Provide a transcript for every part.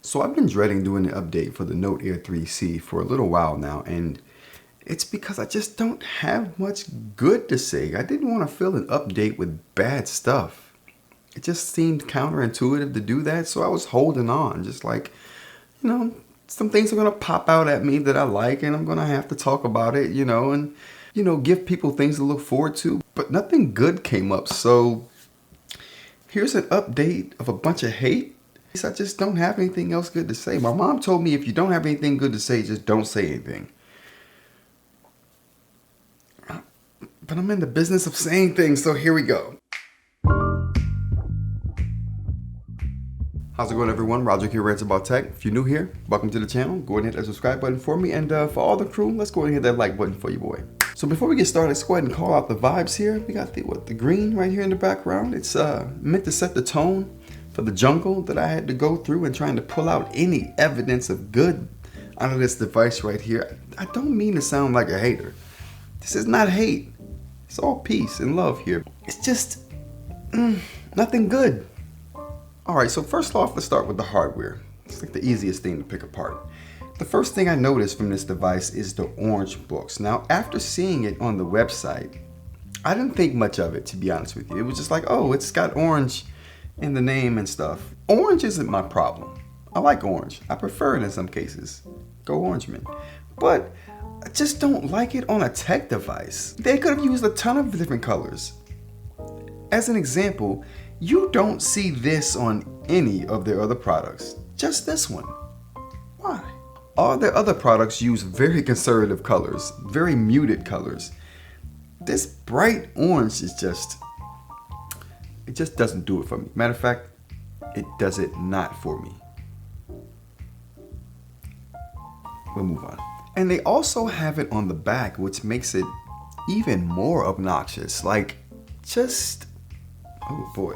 So I've been dreading doing an update for the Note Air 3C for a little while now, and it's because I just don't have much good to say. I didn't want to fill an update with bad stuff. It just seemed counterintuitive to do that, so I was holding on, just like, some things are going to pop out at me that I like, and I'm going to have to talk about it, and, give people things to look forward to. But nothing good came up, so here's an update of a bunch of hate. I just don't have anything else good to say. My mom told me if you don't have anything good to say, just don't say anything. But I'm in the business of saying things, so here we go. How's it going, everyone? Roger here, Rants About Tech. If you're new here, welcome to the channel. Go ahead and hit that subscribe button for me. And for all the crew, let's go ahead and hit that like button for you, boy. So before we get started, let's go ahead and call out the vibes here. We got the green right here in the background. It's meant to set the tone for the jungle that I had to go through and trying to pull out any evidence of good out of this device right here. I don't mean to sound like a hater. This is not hate. It's all peace and love here. It's just nothing good. All right, so first off, let's start with the hardware. It's like the easiest thing to pick apart. The first thing I noticed from this device is the orange Boox. Now, after seeing it on the website, I didn't think much of it, to be honest with you. It was just like, oh, it's got orange in the name and stuff. Orange isn't my problem. I like orange. I prefer it in some cases. Go Orangeman. But I just don't like it on a tech device. They could have used a ton of different colors. As an example, you don't see this on any of their other products. Just this one. Why? All their other products use very conservative colors, very muted colors. This bright orange is it just doesn't do it for me. Matter of fact, it does it not for me. We'll move on. And they also have it on the back, which makes it even more obnoxious. Like, oh boy.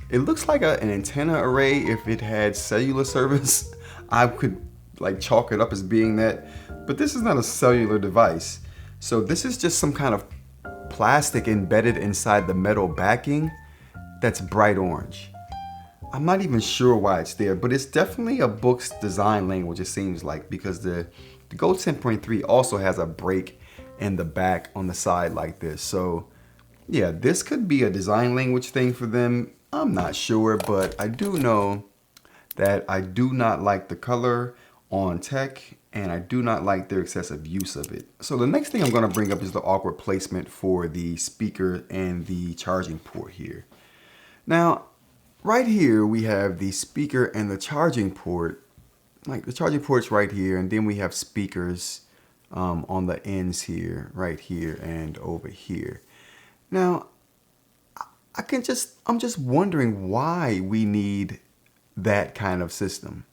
It looks like an antenna array if it had cellular service. I could like chalk it up as being that, but this is not a cellular device. So this is just some kind of plastic embedded inside the metal backing that's bright orange. I'm not even sure why it's there, but it's definitely a Boox design language, it seems like, because the Go 10.3 also has a break in the back on the side like this. So yeah, this could be a design language thing for them. I'm not sure, but I do know that I do not like the color on tech, and I do not like their excessive use of it. So the next thing I'm going to bring up is the awkward placement for the speaker and the charging port here. Now, right here we have the speaker and the charging port. Like the charging port's right here, and then we have speakers on the ends here, right here, and over here. Now, I'm just wondering why we need that kind of system.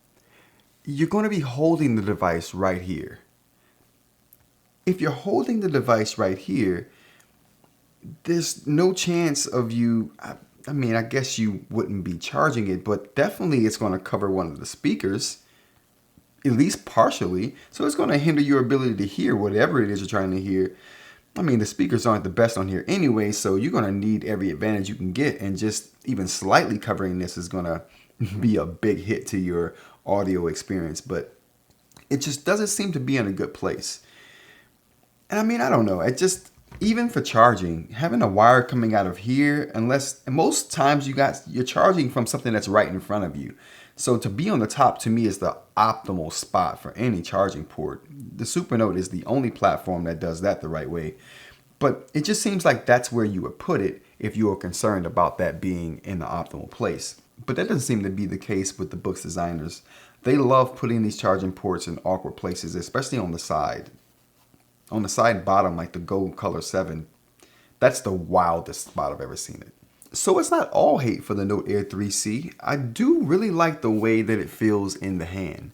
You're going to be holding the device right here. If you're holding the device right here, there's no chance of you, I mean, I guess you wouldn't be charging it, but definitely it's going to cover one of the speakers, at least partially. So it's going to hinder your ability to hear whatever it is you're trying to hear. I mean, the speakers aren't the best on here anyway, so you're going to need every advantage you can get, and just even slightly covering this is going to be a big hit to your audio experience, but it just doesn't seem to be in a good place. And I mean, I don't know, even for charging, having a wire coming out of here, unless most times you're charging from something that's right in front of you. So to be on the top, to me, is the optimal spot for any charging port. The Supernote is the only platform that does that the right way. But it just seems like that's where you would put it if you were concerned about that being in the optimal place. But that doesn't seem to be the case with the Boox designers. They love putting these charging ports in awkward places, especially on the side. On the side bottom, like the Gold Color 7, that's the wildest spot I've ever seen it. So it's not all hate for the Note Air 3C. I do really like the way that it feels in the hand.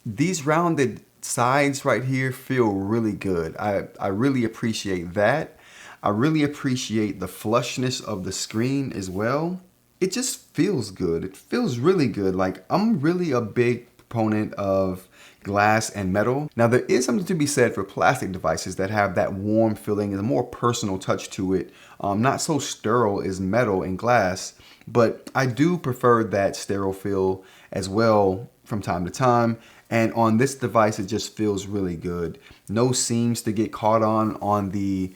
These rounded sides right here feel really good. I really appreciate that. I really appreciate the flushness of the screen as well. It just feels good. It feels really good. Like, I'm really a big proponent of glass and metal. Now, there is something to be said for plastic devices that have that warm feeling and a more personal touch to it. Not so sterile as metal and glass, But I do prefer that stereo feel as well from time to time. And on this device, it just feels really good. No seams to get caught on the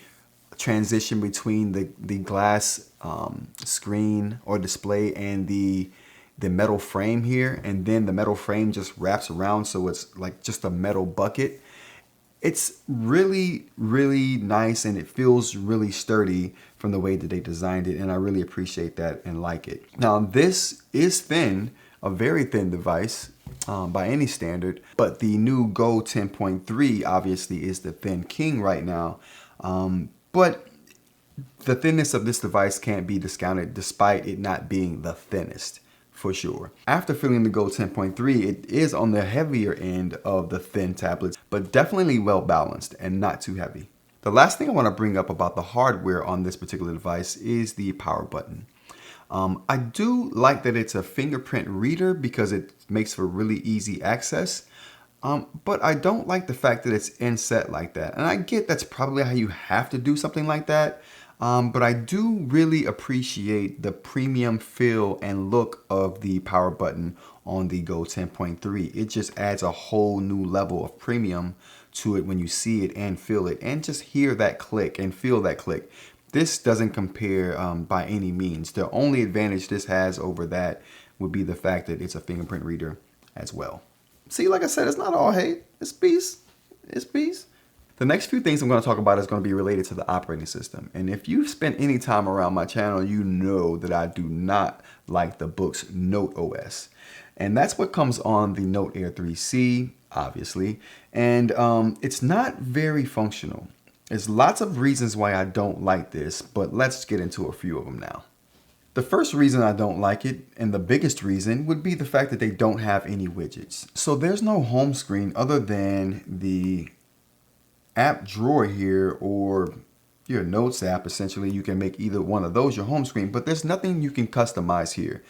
transition between the glass screen or display and the metal frame here. And then the metal frame just wraps around, so it's like just a metal bucket. It's really, really nice, and it feels really sturdy from the way that they designed it, and I really appreciate that and like it. Now, this is thin, a very thin device by any standard, but the new Go 10.3 obviously is the thin king right now. But the thinness of this device can't be discounted despite it not being the thinnest. For sure. After feeling the Go 10.3, it is on the heavier end of the thin tablets, but definitely well balanced and not too heavy. The last thing I want to bring up about the hardware on this particular device is the power button. I do like that it's a fingerprint reader because it makes for really easy access. But I don't like the fact that it's inset like that. And I get that's probably how you have to do something like that. But I do really appreciate the premium feel and look of the power button on the Go 10.3. It just adds a whole new level of premium to it when you see it and feel it and just hear that click and feel that click. This doesn't compare by any means. The only advantage this has over that would be the fact that it's a fingerprint reader as well. See, like I said, it's not all hate. It's peace. It's peace. The next few things I'm going to talk about is going to be related to the operating system. And if you've spent any time around my channel, you know that I do not like the Boox Note OS. And that's what comes on the Note Air 3C, obviously. And it's not very functional. There's lots of reasons why I don't like this, but let's get into a few of them now. The first reason I don't like it, and the biggest reason, would be the fact that they don't have any widgets. So there's no home screen other than the app drawer here or your notes app. Essentially, you can make either one of those your home screen, but there's nothing you can customize here.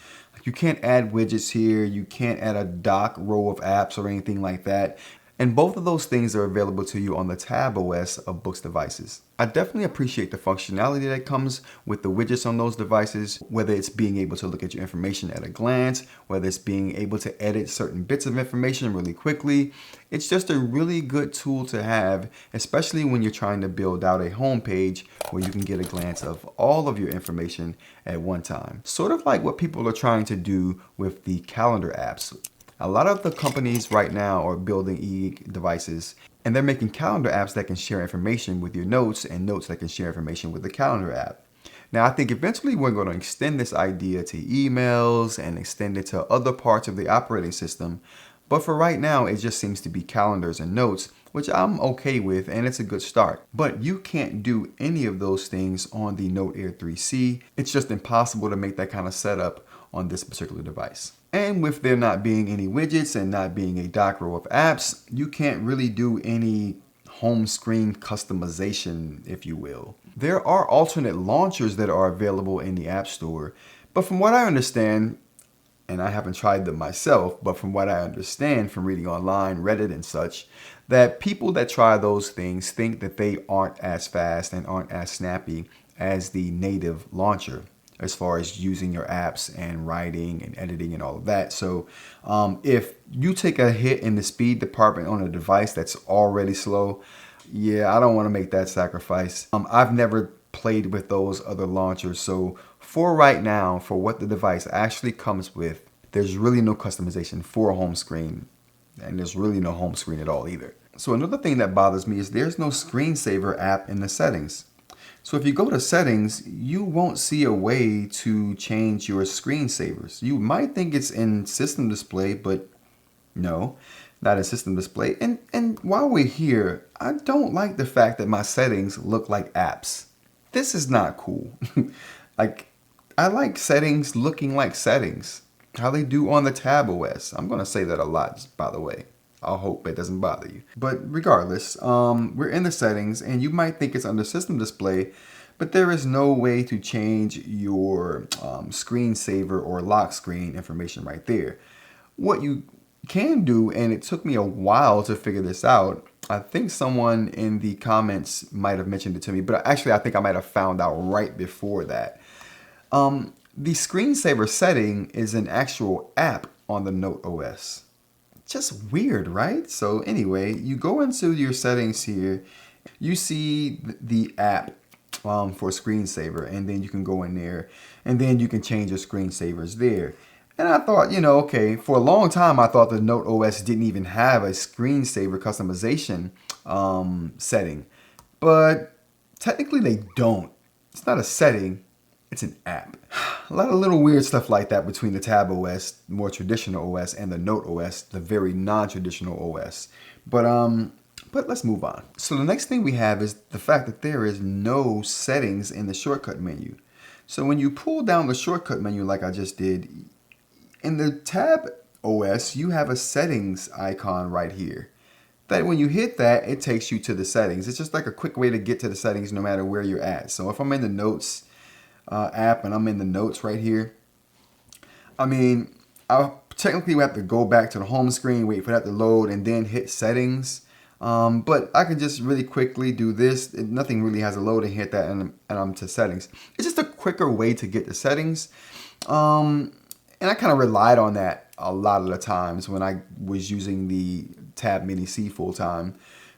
You can't add widgets here. You can't add a dock row of apps or anything like that. And both of those things are available to you on the Tab OS of Boox devices. I definitely appreciate the functionality that comes with the widgets on those devices, whether it's being able to look at your information at a glance, whether it's being able to edit certain bits of information really quickly. It's just a really good tool to have, especially when you're trying to build out a home page where you can get a glance of all of your information at one time. Sort of like what people are trying to do with the calendar apps. A lot of the companies right now are building eInk devices, and they're making calendar apps that can share information with your notes and notes that can share information with the calendar app. Now, I think eventually we're going to extend this idea to emails and extend it to other parts of the operating system. But for right now, it just seems to be calendars and notes, which I'm okay with, and it's a good start. But you can't do any of those things on the Note Air 3C. It's just impossible to make that kind of setup on this particular device. And with there not being any widgets and not being a dock row of apps, you can't really do any home screen customization, if you will. There are alternate launchers that are available in the App Store, but from what I understand, and I haven't tried them myself, but from what I understand from reading online, Reddit and such, that people that try those things think that they aren't as fast and aren't as snappy as the native launcher, as far as using your apps and writing and editing and all of that. So if you take a hit in the speed department on a device that's already slow, yeah, I don't want to make that sacrifice. I've never played with those other launchers. So for right now, for what the device actually comes with, there's really no customization for a home screen. And there's really no home screen at all either. So another thing that bothers me is there's no screensaver app in the settings. So if you go to settings, you won't see a way to change your screensavers. You might think it's in system display, but no, not in system display. And while we're here, I don't like the fact that my settings look like apps. This is not cool. Like, I like settings looking like settings, how they do on the Tab OS. I'm going to say that a lot, by the way. I hope it doesn't bother you. But regardless, we're in the settings and you might think it's under system display, but there is no way to change your screensaver or lock screen information right there. What you can do, and it took me a while to figure this out, I think someone in the comments might have mentioned it to me, but actually I think I might have found out right before that. The screensaver setting is an actual app on the Note OS. Just weird, right? So anyway, you go into your settings here, you see the app for screensaver, and then you can go in there and then you can change your screensavers there. And I thought, okay, for a long time I thought the Note OS didn't even have a screensaver customization setting, but technically they don't. It's not a setting, it's an app. A lot of little weird stuff like that between the Tab OS, more traditional OS, and the Note OS, the very non-traditional OS. But let's move on. So the next thing we have is the fact that there is no settings in the shortcut menu. So when you pull down the shortcut menu like I just did, in the Tab OS, you have a settings icon right here. That when you hit that, it takes you to the settings. It's just like a quick way to get to the settings no matter where you're at. So if I'm in the Notes app and I'm in the Notes right here, I technically have to go back to the home screen, wait for that to load, and then hit settings. But I can just really quickly do this. Nothing really has a load and hit that, and I'm to settings. It's just a quicker way to get to settings. And I kind of relied on that a lot of the times when I was using the Tab Mini C full time.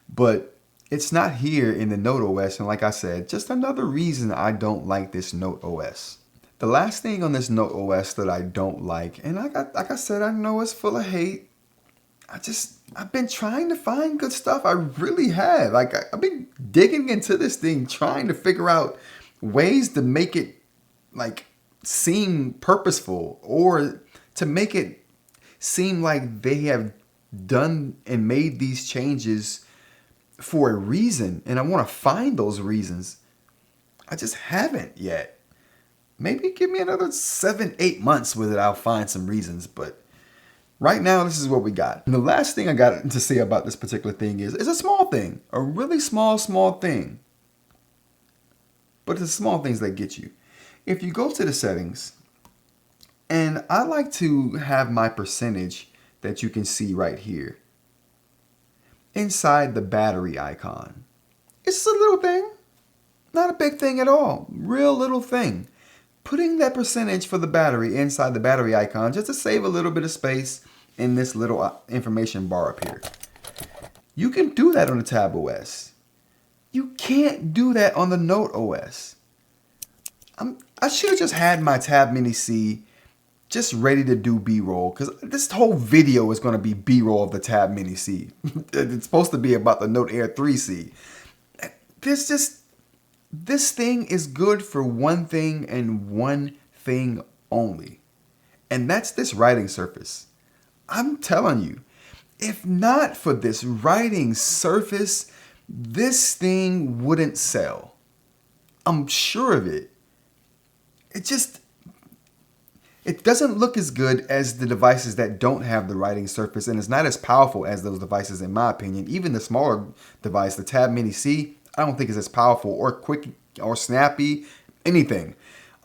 But it's not here in the Note OS. And like I said, just another reason I don't like this Note OS. The last thing on this Note OS that I don't like, and like I said, I know it's full of hate. I've been trying to find good stuff. I really have. Like I've been digging into this thing, trying to figure out ways to make it like seem purposeful, or to make it seem like they have done and made these changes for a reason. And I want to find those reasons. I just haven't yet. Maybe give me another 7-8 months with it. I'll find some reasons. But right now, this is what we got. And the last thing I got to say about this particular thing is it's a small thing, a really small thing. But it's the small things that get you. If you go to the settings, and I like to have my percentage that you can see right here inside the battery icon. It's a little thing, not a big thing at all, real little thing. Putting that percentage for the battery inside the battery icon just to save a little bit of space in this little information bar up here. You can do that on the Tab OS. You can't do that on the Note OS. I should have just had my Tab Mini C just ready to do B-roll, because this whole video is going to be B-roll of the Tab Mini C. It's supposed to be about the Note Air 3C. This thing is good for one thing and one thing only. And that's this writing surface. I'm telling you, if not for this writing surface, this thing wouldn't sell. I'm sure of it. It doesn't look as good as the devices that don't have the writing surface, and it's not as powerful as those devices in my opinion. Even the smaller device, the Tab Mini C, I don't think is as powerful or quick or snappy, anything.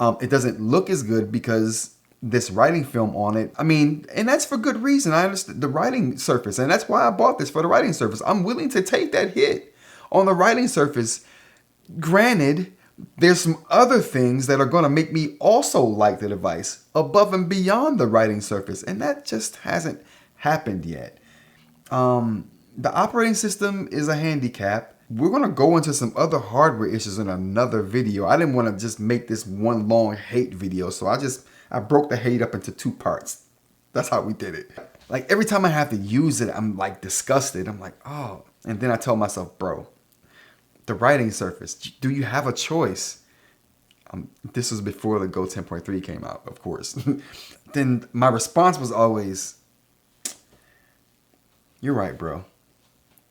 It doesn't look as good because this writing film on it, and that's for good reason. I understand the writing surface, and that's why I bought this, for the writing surface. I'm willing to take that hit on the writing surface. Granted, there's some other things that are going to make me also like the device above and beyond the writing surface, and that just hasn't happened yet. The operating system is a handicap. We're going to go into some other hardware issues in another video. I didn't want to just make this one long hate video, so I broke the hate up into 2 parts. That's how we did it. Like every time I have to use it, I'm like disgusted. I'm like, oh, and then I tell myself, bro, the writing surface, do you have a choice? This was before the Go 10.3 came out, of course. Then my response was always, you're right, bro.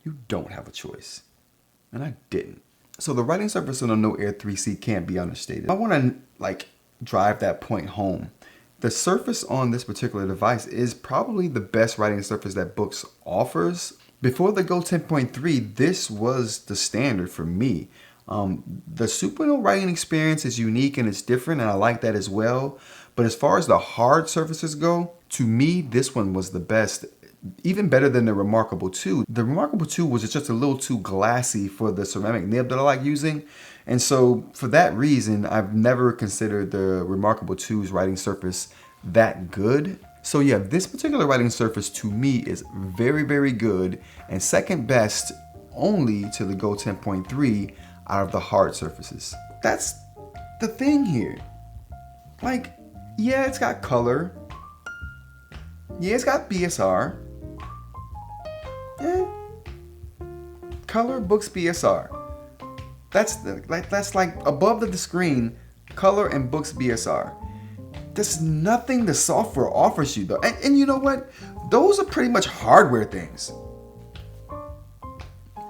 You don't have a choice. And I didn't. So the writing surface on the Note Air 3C can't be understated. I want to drive that point home. The surface on this particular device is probably the best writing surface that Boox offers. Before the Go 10.3, this was the standard for me. The Supernode writing experience is unique and it's different, and I like that as well. But as far as the hard surfaces go, to me, this one was the best. even better than the Remarkable 2. The Remarkable 2 was just a little too glassy for the ceramic nib that I like using. And so for that reason, I've never considered the Remarkable 2's writing surface that good. So yeah, this particular writing surface to me is very, very good and second best only to the Go 10.3 out of the hard surfaces. That's the thing here. Like, yeah, it's got color. Yeah, it's got BSR. Yeah. Color, Boox, BSR. That's like above the screen, color and Boox, BSR. There's nothing the software offers you though. And you know what? Those are pretty much hardware things.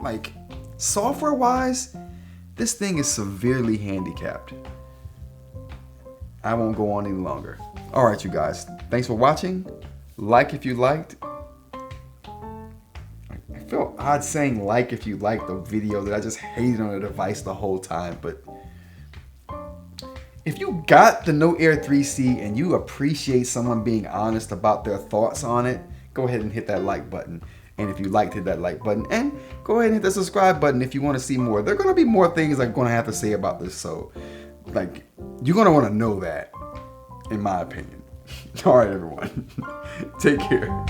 Like, software wise, this thing is severely handicapped. I won't go on any longer. All right, you guys. Thanks for watching. Like if you liked. I feel odd saying like if you liked the video that I just hated on the device the whole time, but if you got the Note Air 3C and you appreciate someone being honest about their thoughts on it, go ahead and hit that like button. And if you liked, hit that like button. And go ahead and hit the subscribe button if you want to see more. There are going to be more things I'm going to have to say about this. So, like, you're going to want to know that, in my opinion. All right, everyone. Take care.